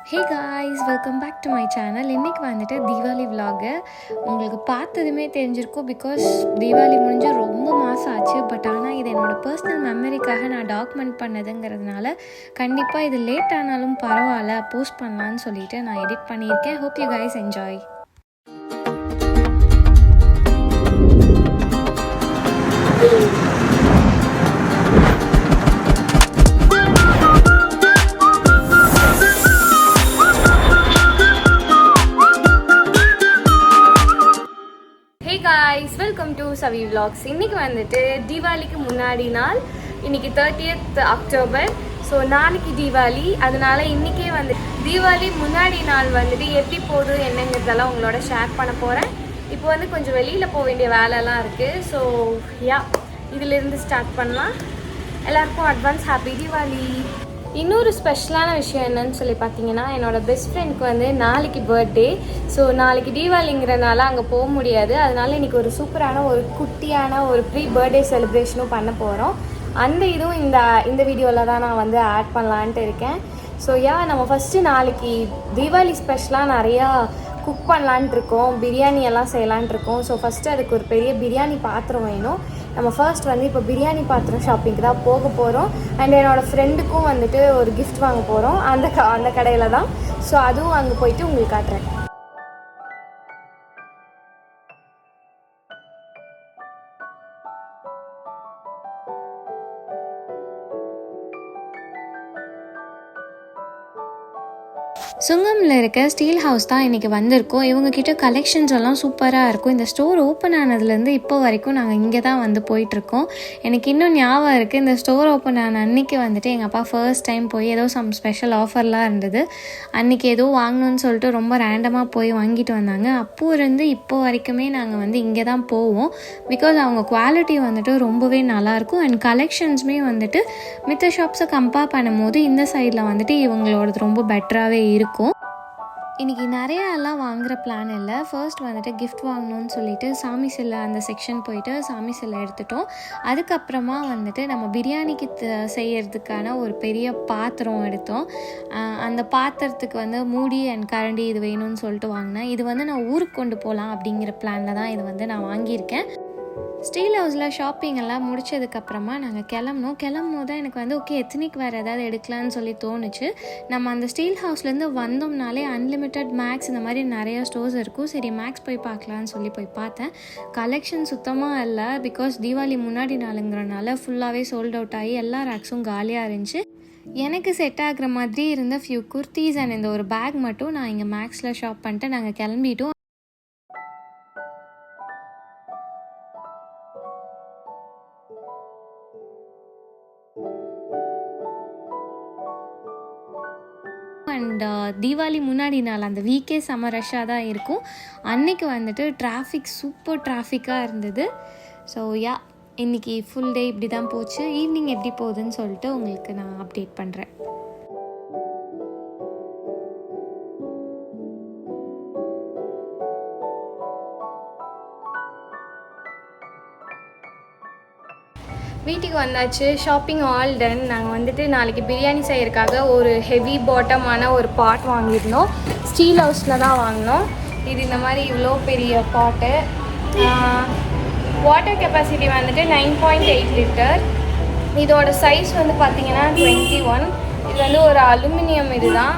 Hey guys, welcome back to my channel. இன்றைக்கி வந்துட்டு Deepavali vlog உங்களுக்கு பார்த்ததுமே தெரிஞ்சிருக்கும். பிகாஸ் தீபாவளி முடிஞ்சு ரொம்ப மாதம் ஆச்சு. பட் ஆனால் இது என்னோடய பர்சனல் மெமரிக்காக நான் டாக்குமெண்ட் பண்ணதுங்கிறதுனால கண்டிப்பாக இது லேட் ஆனாலும் பரவாயில்ல, போஸ்ட் பண்ணலான்னு சொல்லிட்டு நான் எடிட் பண்ணியிருக்கேன். Hope you guys enjoy. guys, welcome to Savi Vlogs. இன்னைக்கு வந்துட்டு தீபாவளிக்கு முன்னாடி நாள். இன்னைக்கு 30th அக்டோபர். ஸோ நாளைக்கு தீபாவளி. அதனால இன்றைக்கே வந்து தீபாவளி முன்னாடி நாள் வந்துட்டு எப்படி போகுது என்னங்கிறதெல்லாம் உங்களோட ஷேர் பண்ண போகிறேன். இப்போ வந்து கொஞ்சம் வெளியில் போக வேண்டிய வேலைலாம் இருக்குது. ஸோ இதிலிருந்து ஸ்டார்ட் பண்ணலாம். எல்லாருக்கும் அட்வான்ஸ் ஹாப்பி தீபாவளி. இன்னொரு ஸ்பெஷலான விஷயம் என்னன்னு சொல்லி பார்த்தீங்கன்னா, என்னோடய பெஸ்ட் ஃப்ரெண்டுக்கு வந்து நாளைக்கு பர்த்டே. ஸோ நாளைக்கு தீபாவளிங்கிறனால அங்கே போக முடியாது. அதனால இன்றைக்கி ஒரு சூப்பரான ஒரு குட்டியான ஒரு ப்ரீ பர்த்டே செலிப்ரேஷனும் பண்ண போகிறோம். அந்த இதுவும் இந்த வீடியோவில் தான் நான் வந்து ஆட் பண்ணலான்ட்டு இருக்கேன். ஸோ நம்ம ஃபஸ்ட்டு நாளைக்கு தீபாவளி ஸ்பெஷலாக நிறையா குக் பண்ணலான்ட்டு இருக்கோம். பிரியாணி எல்லாம் செய்யலான்ட்டு இருக்கோம். ஸோ ஃபஸ்ட்டு அதுக்கு ஒரு பெரிய பிரியாணி பாத்திரம் வேணும். நம்ம ஃபர்ஸ்ட் வந்து இப்போ பிரியாணி பாத்திரம் ஷாப்பிங்க்கு தான் போக போகிறோம். அண்ட் என்னோடய ஃப்ரெண்டுக்கும் வந்துட்டு ஒரு கிஃப்ட் வாங்க போகிறோம் அந்த கடையில் தான். ஸோ அதுவும் அங்கே போயிட்டு உங்களுக்கு காட்டுறேன். சுங்கமில் இருக்க ஸ்டீல் ஹவுஸ் தான் இன்றைக்கி வந்திருக்கோம். இவங்கக்கிட்ட கலெக்ஷன்ஸ் எல்லாம் சூப்பராக இருக்கும். இந்த ஸ்டோர் ஓப்பன் ஆனதுலேருந்து இப்போ வரைக்கும் நாங்கள் இங்கே தான் வந்து போயிட்டுருக்கோம். எனக்கு இன்னும் ஞாபகம் இருக்குது, இந்த ஸ்டோர் ஓப்பன் ஆன அன்றைக்கி வந்துட்டு எங்கள் அப்பா ஃபர்ஸ்ட் டைம் போய் ஏதோ சம் ஸ்பெஷல் ஆஃபர்லாம் இருந்தது. அன்றைக்கி ஏதோ வாங்கணும்னு சொல்லிட்டு ரொம்ப ரேண்டமாக போய் வாங்கிட்டு வந்தாங்க. அப்போ இருந்து இப்போ வரைக்குமே நாங்கள் வந்து இங்கே தான் போவோம். பிகாஸ் அவங்க குவாலிட்டி வந்துட்டு ரொம்பவே நல்லாயிருக்கும். அண்ட் கலெக்ஷன்ஸுமே வந்துட்டு மித்த ஷாப்ஸை கம்பேர் பண்ணும்போது இந்த சைடில் வந்துட்டு இவங்களோடது ரொம்ப பெட்டராகவே இருக்கும். இன்றைக்கி நிறையாலாம் வாங்குகிற பிளான் இல்லை. ஃபர்ஸ்ட் வந்துட்டு கிஃப்ட் வாங்கணும்னு சொல்லிட்டு சாமி சிலை அந்த செக்ஷன் போயிட்டு சாமி சிலை எடுத்துட்டோம். அதுக்கப்புறமா வந்துட்டு நம்ம பிரியாணிக்கு செய்யறதுக்கான ஒரு பெரிய பாத்திரம் எடுத்தோம். அந்த பாத்திரத்துக்கு வந்து மூடி அண்ட் கரண்டி இது வேணும்னு சொல்லிட்டு வாங்கினேன். இது வந்து நான் ஊருக்கு கொண்டு போகலாம் அப்படிங்கிற பிளானில் தான் இது வந்து நான் வாங்கியிருக்கேன். ஸ்டீல் ஹவுஸில் ஷாப்பிங் எல்லாம் முடித்ததுக்கப்புறமா நாங்கள் கிளம்பும் தான் எனக்கு வந்து எத்தனிக் வேறு ஏதாவது எடுக்கலான்னு சொல்லி தோணுச்சு. நம்ம அந்த ஸ்டீல் ஹவுஸ்லேருந்து வந்தோம்னாலே அன்லிமிட்டட் மேக்ஸ் இந்த மாதிரி நிறையா ஸ்டோர்ஸ் இருக்கும். சரி மேக்ஸ் போய் பார்க்கலான்னு சொல்லி போய் பார்த்தேன். கலெக்ஷன் சுத்தமாக இல்லை. பிகாஸ் தீபாவளி முன்னாடி நாளுங்கிறனால ஃபுல்லாகவே சோல்ட் அவுட் ஆகி எல்லா ரேக்ஸும் காலியாக இருந்துச்சு. எனக்கு செட் ஆகிற மாதிரி இருந்த ஃபியூ குர்த்திஸ் அண்ட் இந்த ஒரு பேக் மட்டும் நான் இங்கே மேக்ஸில் ஷாப் பண்ணிட்டு நாங்கள் கிளம்பிட்டோம். அண்ட் தீபாவளி முன்னாடி நாள் அந்த வீக்கே செம்ம ரஷ்ஷாக தான் இருக்கும். அன்றைக்கி வந்துட்டு சூப்பர் டிராஃபிக்காக இருந்தது. ஸோ இன்றைக்கி ஃபுல் டே இப்படி தான் போச்சு. ஈவினிங் எப்படி போகுதுன்னு சொல்லிட்டு உங்களுக்கு நான் அப்டேட் பண்ணுறேன். வீட்டுக்கு வந்தாச்சு. Shopping all done. நாங்கள் வந்துட்டு நாளைக்கு பிரியாணி செய்யறதுக்காக ஒரு ஹெவி பாட்டமான ஒரு பாட் வாங்கியிருந்தோம். ஸ்டீல் ஹவுஸில் தான் வாங்கினோம். இது இந்த மாதிரி இவ்வளோ பெரிய பாட்டு. வாட்டர் கெப்பாசிட்டி வந்துட்டு 9.8 லிட்டர். இதோட சைஸ் வந்து பார்த்திங்கன்னா 21. இது வந்து ஒரு அலுமினியம் இது தான்.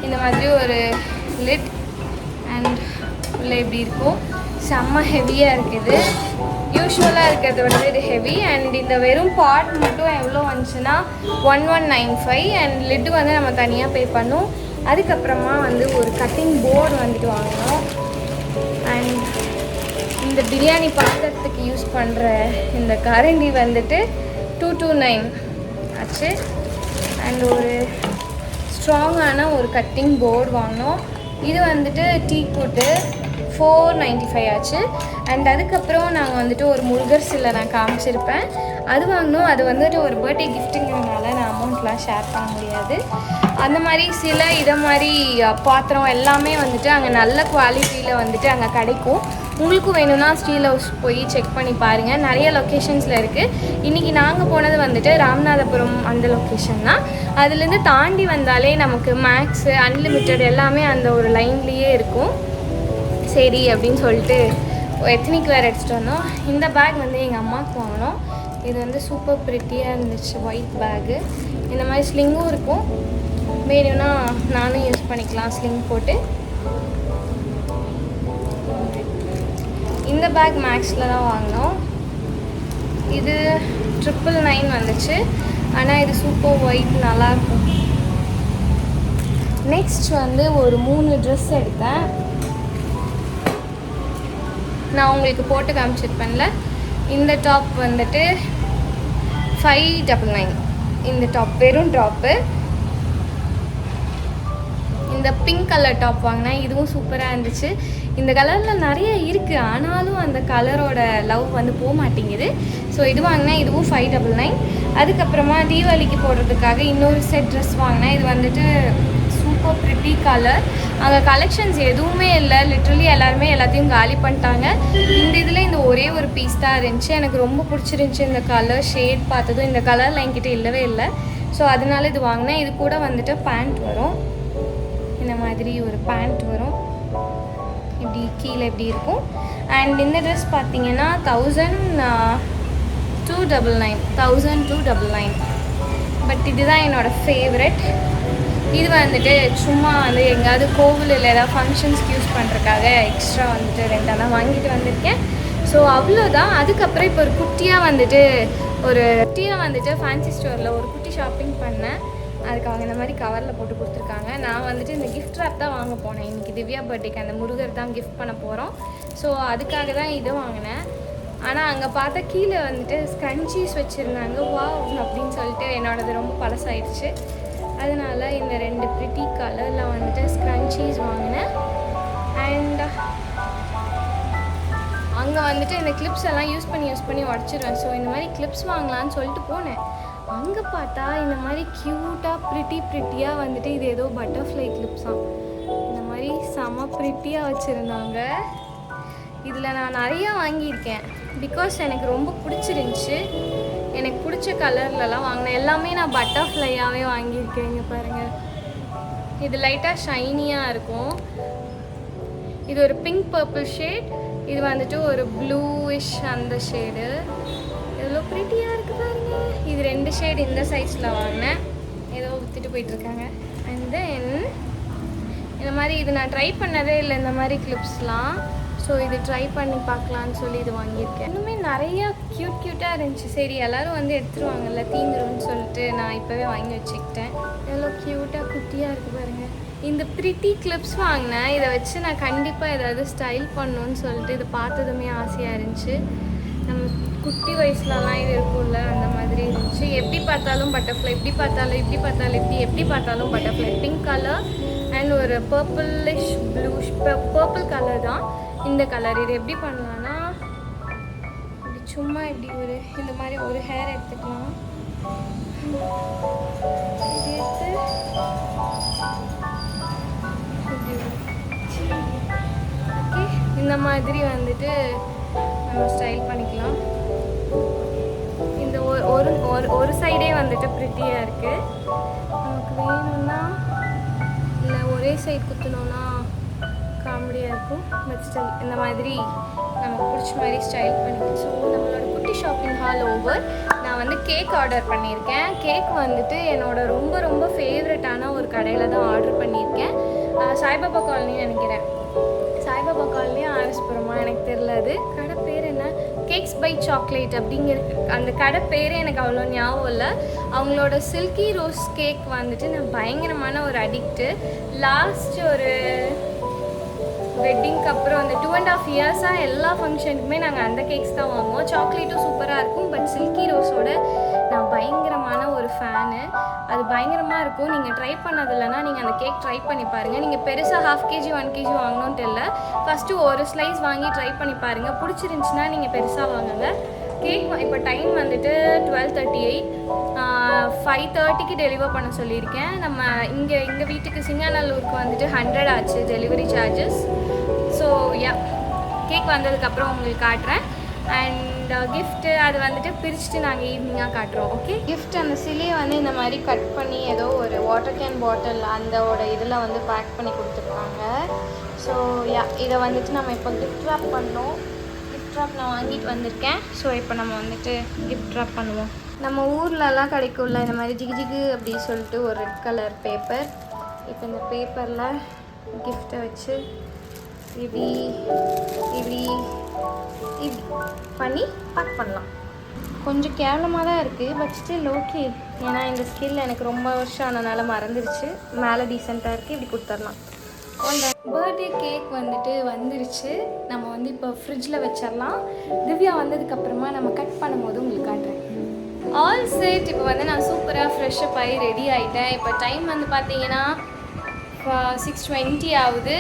இந்த மாதிரி ஒரு லிட் அண்ட் உள்ள எப்படி இருக்கும், செம்ம ஹெவியாக இருக்குது. யூஸ்வலாக இருக்கிறத விட இது ஹெவி. அண்ட் இந்த வெறும் பாட் மட்டும் எவ்வளோ வந்துச்சுன்னா 1195. அண்ட் லிட்டு வந்து நம்ம தனியாக பே பண்ணோம். அதுக்கப்புறமா வந்து ஒரு கட்டிங் போர்டு வந்துட்டு வாங்கினோம். அண்ட் இந்த பிரியாணி பாத்திரத்துக்கு யூஸ் பண்ணுற இந்த கரண்டி வந்துட்டு 229 ஆச்சு. அண்ட் ஒரு ஸ்ட்ராங்கான ஒரு கட்டிங் போர்டு வாங்கினோம். இது வந்துட்டு டீ போட்டு 495 ஆச்சு. அண்ட் அதுக்கப்புறம் நாங்கள் வந்துட்டு ஒரு முருகர் சிலை நான் காமிச்சிருப்பேன், அது வாங்கினோம். அது வந்துட்டு ஒரு பர்த்டே கிஃப்ட்டுங்கிறதுனால நான் அமௌண்ட்லாம் ஷேர் பண்ண முடியாது. அந்த மாதிரி சிலை இதை மாதிரி பாத்திரம் எல்லாமே வந்துட்டு அங்கே நல்ல குவாலிட்டியில் வந்துட்டு அங்கே கிடைக்கும். உங்களுக்கும் வேணும்னா ஸ்டீல் ஹவுஸ் போய் செக் பண்ணி பாருங்கள், நிறைய லொக்கேஷன்ஸில் இருக்குது. இன்றைக்கி நாங்கள் போனது வந்துட்டு ராமநாதபுரம் அந்த லொக்கேஷன் தான். அதுலேருந்து தாண்டி வந்தாலே நமக்கு மேக்ஸு அன்லிமிட்டெட் எல்லாமே அந்த ஒரு லைன்லேயே இருக்கும். சரி அப்படின்னு சொல்லிட்டு எத்னிக் வேர் எடுத்துகிட்டு வந்தோம். இந்த பேக் வந்து எங்கள் அம்மாவுக்கு வாங்கினோம். இது வந்து சூப்பர் ப்ரிட்டியாக இருந்துச்சு, ஒயிட் பேக்கு. இந்த மாதிரி ஸ்லிங்கும் இருக்கும், வேணும்னா நானும் யூஸ் பண்ணிக்கலாம் ஸ்லிங் போட்டு. இந்த பேக் மேக்ஸில் தான் வாங்கினோம். இது 999 வந்துச்சு, ஆனால் இது சூப்பர் ஒயிட் நல்லாயிருக்கும். நெக்ஸ்ட் வந்து ஒரு 3 ட்ரெஸ் எடுத்தேன். நான் உங்களுக்கு போட்டு காமிச்சிருப்பேன்ல. இந்த டாப் வந்துட்டு 599. இந்த டாப் வெறும் டாப்பு. இந்த பிங்க் கலர் டாப் வாங்கினேன், இதுவும் சூப்பராக இருந்துச்சு. இந்த கலரில் நிறைய இருக்குது, ஆனாலும் அந்த கலரோட லவ் வந்து போக மாட்டேங்குது. ஸோ இது வாங்கினேன், இதுவும் 599. அதுக்கப்புறமா தீபாவளிக்கு போடுறதுக்காக இன்னொரு செட் ட்ரெஸ் வாங்கினேன். இது வந்துட்டு சூப்பர் ப்ரிட்டி கலர். அங்கே கலெக்ஷன்ஸ் எதுவுமே இல்லை, லிட்ரலி எல்லாருமே எல்லாத்தையும் காலி பண்ணிட்டாங்க. இந்த இதில் இந்த ஒரே ஒரு பீஸ் தான் இருந்துச்சு. எனக்கு ரொம்ப பிடிச்சிருந்துச்சி இந்த கலர் ஷேட் பார்த்ததும். இந்த கலரில் என்கிட்ட இல்லவே இல்லை, ஸோ அதனால இது வாங்கினேன். இது கூட வந்துட்டு பேண்ட் வரும், இந்த மாதிரி ஒரு பேண்ட் வரும், இப்படி கீழே இப்படி இருக்கும். அண்ட் இந்த ட்ரெஸ் பார்த்தீங்கன்னா 1299. பட் இதுதான் என்னோடய ஃபேவரெட். இது வந்துட்டு சும்மா வந்து எங்கேயாவது கோவிலில் ஏதாவது ஃபங்க்ஷன்ஸ்க்கு யூஸ் பண்ணுறதுக்காக எக்ஸ்ட்ரா வந்துட்டு 2 தான் வாங்கிட்டு வந்திருக்கேன். ஸோ அவ்வளோதான். அதுக்கப்புறம் இப்போ ஒரு குட்டியாக வந்துட்டு ஃபேன்சி ஸ்டோரில் ஒரு குட்டி ஷாப்பிங் பண்ணேன். அதுக்கு அவங்க இந்த மாதிரி கவரில் போட்டு கொடுத்துருக்காங்க. நான் வந்துட்டு இந்த கிஃப்ட் ரேப் தான் வாங்க போனேன். இன்றைக்கி திவ்யா பர்த்டேக்கு அந்த முருகர் தான் கிஃப்ட் பண்ண போகிறோம். ஸோ அதுக்காக தான் இது வாங்கினேன். ஆனால் அங்கே பார்த்தா கீழே வந்துட்டு ஸ்க்ரன்ச்சீஸ் வச்சுருந்தாங்க. வாவ் அப்படின்னு சொல்லிட்டு என்னோடது ரொம்ப பழசாயிடுச்சு. அதனால் இந்த 2 ப்ரிட்டி கலரில் வந்துட்டு ஸ்க்ரன்ச்சீஸ் வாங்கினேன். அண்ட் அங்கே வந்துட்டு இந்த கிளிப்ஸ் எல்லாம் யூஸ் பண்ணி உடச்சிடுவேன். ஸோ இந்த மாதிரி கிளிப்ஸ் வாங்கலான்னு சொல்லிட்டு போனேன். அங்கே பார்த்தா இந்த மாதிரி க்யூட்டாக ப்ரிட்டியாக வந்துட்டு இது ஏதோ பட்டர்ஃப்ளை கிளிப்ஸாக இந்த மாதிரி செம ப்ரிட்டியாக வச்சுருந்தாங்க. இதில் நான் நிறையா வாங்கியிருக்கேன், பிகாஸ் எனக்கு ரொம்ப பிடிச்சிருந்துச்சி. எனக்கு பிடிச்ச கலர்லலாம் வாங்கினேன். எல்லாமே நான் பட்டர்ஃப்ளையாகவே வாங்கியிருக்கேன். இங்கே பாருங்கள், இது லைட்டாக ஷைனியாக இருக்கும். இது ஒரு பிங்க் பர்பிள் ஷேட், இது வந்துட்டு ஒரு ப்ளூயிஷ் அந்த ஷேடு. எவ்வளோ ப்ரிட்டியாக இருக்குது பாருங்க. இது 2 ஷேட் இந்த சைஸில் வாங்கினேன். ஏதோ விற்றுட்டு போயிட்டுருக்காங்க. அண்ட் தென் இந்த மாதிரி இது நான் ட்ரை பண்ணதே இல்லை, இந்த மாதிரி கிளிப்ஸ்லாம். ஸோ இது ட்ரை பண்ணி பார்க்கலான்னு சொல்லி இது வாங்கியிருக்கேன். இன்னுமே நிறையா க்யூட்டாக இருந்துச்சு. சரி எல்லோரும் வந்து எடுத்துருவாங்கல்ல, தீந்துரும்னு சொல்லிட்டு நான் இப்போவே வாங்கி வச்சுக்கிட்டேன். எவ்வளோ க்யூட்டாக குட்டியாக இருக்குது பாருங்கள். இந்த ப்ரிட்டி கிளிப்ஸ் வாங்கினேன். இதை வச்சு நான் கண்டிப்பாக ஏதாவது ஸ்டைல் பண்ணணுன்னு சொல்லிட்டு இது பார்த்ததுமே ஆசையாக இருந்துச்சு. நம்ம குட்டி வயசுலலாம் இது இருக்கும்ல, அந்த மாதிரி இருந்துச்சு. எப்படி பார்த்தாலும் பட்டர்ஃப்ளை, எப்படி பார்த்தாலும் பட்டர்ஃப்ளை. பிங்க் கலர் அண்ட் ஒரு பர்பிளிஷ் ப்ளூஷ், பர்பிள் கலர் தான் இந்த கலர். இது எப்படி பண்ணலான்னா, இப்படி சும்மா இப்படி இந்த மாதிரி ஒரு ஹேர் எடுத்துக்கலாம். இது எடுத்து ஓகே, இந்த மாதிரி வந்துட்டு நம்ம ஸ்டைல் பண்ணிக்கலாம். இந்த ஒரு சைடே வந்துட்டு ப்ரிட்டியாக இருக்குது. நமக்கு வேணும்னா இல்லை ஒரே சைடு குத்தணும்னா காமெடியாக இருக்கும். பட் ஸ்டைல் இந்த மாதிரி நமக்கு பிடிச்ச மாதிரி ஸ்டைல் பண்ணிக்கலாம். ஸோ நம்மளோட குட்டி ஷாப்பிங் ஹால் ஓவர். நான் வந்து கேக் ஆர்டர் பண்ணியிருக்கேன். கேக் வந்துட்டு என்னோட ரொம்ப ஃபேவரட்டான ஒரு கடையில் தான் ஆர்டர் பண்ணியிருக்கேன். சாய்பாபா காலனி நினைக்கிறேன். சாய்பாபா காலனியா ஆர்எஸ்புரமா எனக்கு தெரில. அது கடை பேர் என்ன, கேக்ஸ் பை சாக்லேட் அப்படிங்கிற அந்த கடை பேரே எனக்கு அவ்வளோ ஞாபகம் இல்லை. அவங்களோட சில்கி ரோஸ் கேக் வந்துட்டு நான் பயங்கரமான ஒரு அடிக்ட்டு. லாஸ்ட் ஒரு வெட்டிங்க்கு அப்புறம் அந்த 2.5 இயர்ஸாக எல்லா ஃபங்க்ஷனுக்குமே நாங்கள் அந்த கேக்ஸ் தான் வாங்குவோம். சாக்லேட்டும் சூப்பராக இருக்கும், பட் சில்கி ரோஸோட நான் பயங்கரமான ஒரு ஃபேனு. அது பயங்கரமாக இருக்கும். நீங்கள் ட்ரை பண்ணதில்லைன்னா நீங்கள் அந்த கேக் ட்ரை பண்ணி பாருங்கள். நீங்கள் பெருசாக 1/2 kg 1 kg வாங்கணுன்ட்டு இல்லை, ஃபஸ்ட்டு ஒரு ஸ்லைஸ் வாங்கி ட்ரை பண்ணி பாருங்கள். பிடிச்சிருந்துச்சின்னா நீங்கள் பெருசாக வாங்குங்க. கேக் இப்போ டைம் வந்துட்டு 12:38, 5:30க்கு டெலிவர் பண்ண சொல்லியிருக்கேன். நம்ம எங்கள் வீட்டுக்கு சிங்காநல்லூருக்கு வந்துட்டு 100 ஆச்சு delivery charges. So yeah, cake வந்ததுக்கப்புறம் உங்களுக்கு காட்டுறேன். அண்ட் கிஃப்ட்டு அது வந்துட்டு பிரிச்சுட்டு நாங்கள் ஈவினிங்காக காட்டுறோம். ஓகே, கிஃப்ட் அந்த சிலையை வந்து இந்த மாதிரி கட் பண்ணி ஏதோ ஒரு வாட்டர் கேன் பாட்டில் அந்தோட இதில் வந்து பேக் பண்ணி கொடுத்துருக்காங்க. ஸோ இதை வந்துட்டு நம்ம இப்போ கிஃப்ட் ராப் பண்ணோம். கிஃப்ட் ராப் நான் வாங்கிட்டு வந்திருக்கேன். ஸோ இப்போ நம்ம வந்துட்டு கிஃப்ட் ராப் பண்ணுவோம். நம்ம ஊர்லலாம் கிடைக்கும்ல இந்த மாதிரி ஜிகு ஜிகு அப்படி சொல்லிட்டு ஒரு ரெட் கலர் பேப்பர். இப்போ இந்த பேப்பரில் கிஃப்ட்டை வச்சு இப்படி இப்படி இப்படி பண்ணி பேக் பண்ணலாம். கொஞ்சம் கேவலமாக தான் இருக்குது, பட் ஸ்டில் ஓகே. ஏன்னா இந்த ஸ்கில் எனக்கு ரொம்ப வருஷம் ஆனதுனால மறந்துடுச்சு. மேலே டீசெண்டாக இருக்குது, இப்படி கொடுத்துடலாம். பர்த்டே கேக் வந்துட்டு வந்துருச்சு. நம்ம வந்து இப்போ ஃப்ரிட்ஜில் வச்சிடலாம். திவ்யா வந்ததுக்கப்புறமா நம்ம கட் பண்ணும்போது உங்களுக்கு காட்டுறேன். All set. இப்போ வந்து நான் சூப்பராக ஃப்ரெஷ்ஷப் ஆகி ரெடி ஆகிட்டேன். இப்போ டைம் வந்து பார்த்தீங்கன்னா 6:20 ஆகுது.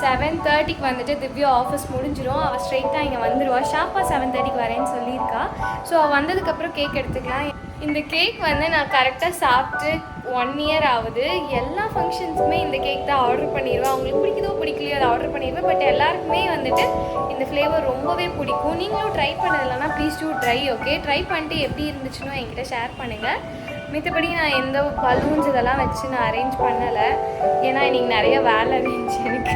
7:30க்கு வந்துட்டு திவ்யா ஆஃபீஸ் முடிஞ்சிடும். அவள் ஸ்ட்ரெயிட்டாக இங்கே வந்துடுவா. ஷார்ப்பாக 7:30க்கு வரேன்னு சொல்லியிருக்கா. ஸோ அவள் வந்ததுக்கப்புறம் கேக் எடுத்துக்கலாம். இந்த கேக் வந்து நான் கரெக்டாக சாப்பிட்டு 1 year ஆகுது. எல்லா ஃபங்க்ஷன்ஸுமே இந்த கேக் தான் ஆர்டர் பண்ணிடுவேன். அவங்களுக்கு பிடிக்குதோ பிடிக்கலையோ அதை ஆர்டர் பண்ணிடுவேன். பட் எல்லாருக்குமே வந்துட்டு இந்த ஃப்ளேவர் ரொம்பவே பிடிக்கும். நீங்களும் ட்ரை பண்ணதில்லைன்னா please do try. Okay, try பண்ணிட்டு எப்படி இருந்துச்சுன்னு என்கிட்ட ஷேர் பண்ணுங்கள். மித்தபடி நான் எந்த பலூன்ஸ் இதெல்லாம் வச்சு நான் அரேஞ்ச் பண்ணலை. ஏன்னா இன்றைக்கி நிறைய வேலை இருந்துச்சு எனக்கு.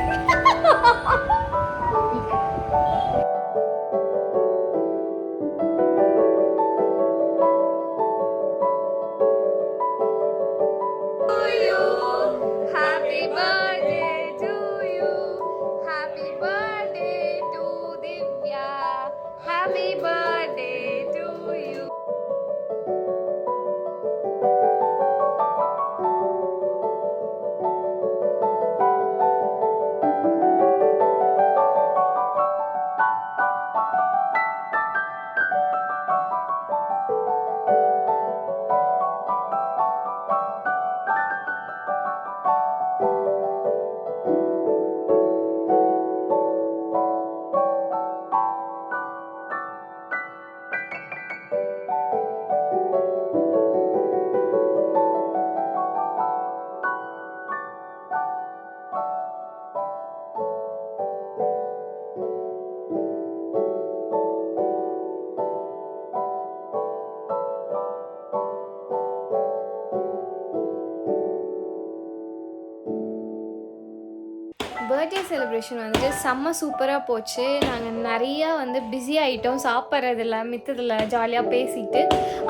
பர்த்டே செலிப்ரேஷன் வந்துட்டு செம்ம சூப்பராக போச்சு. நாங்கள் நிறையா வந்து பிஸி ஆகிட்டோம் சாப்பிட்றதில்ல மித்ததில் ஜாலியாக பேசிட்டு.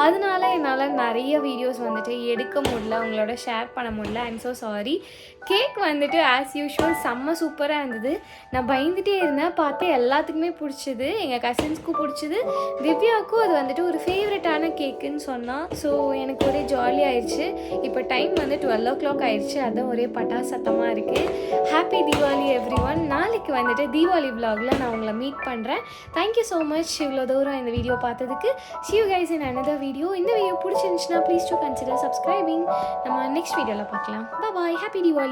அதனால என்னால் நிறைய வீடியோஸ் வந்துட்டு எடுக்க முடியல, உங்களோட ஷேர் பண்ண முடியல. I'm so sorry. கேக் வந்துட்டு ஆஸ் யூஷுவல் செம்ம சூப்பராக இருந்தது. நான் பயந்துகிட்டே இருந்தேன், பார்த்து எல்லாத்துக்குமே பிடிச்சிது. எங்கள் கசின்ஸ்க்கும் பிடிச்சிது. திவ்யாவுக்கும் அது வந்துட்டு ஒரு ஃபேவரட்டான கேக்குன்னு சொன்னால். ஸோ எனக்கு ஒரே ஜாலி ஆயிடுச்சு. இப்போ டைம் வந்து 12 o'clock ஆயிடுச்சு. அதுதான் ஒரே பட்டாசு சத்தமாக இருக்குது. Happy Deepavali everyone. நாளைக்கு வந்துட்டு தீபாவளி vlogல நான் உங்களை மீட் பண்ணுறேன். தேங்க்யூ ஸோ மச் இவ்வளோ தூரம் இந்த வீடியோ பார்த்ததுக்கு. See you guys in another video. இந்த வீடியோ பிடிச்சிருந்துச்சுன்னா ப்ளீஸ் டு கன்சிடர் சப்ஸ்கிரைபிங். நம்ம நெக்ஸ்ட் வீடியோவில் பார்க்கலாம். பாய். ஹாப்பி தீபாவளி.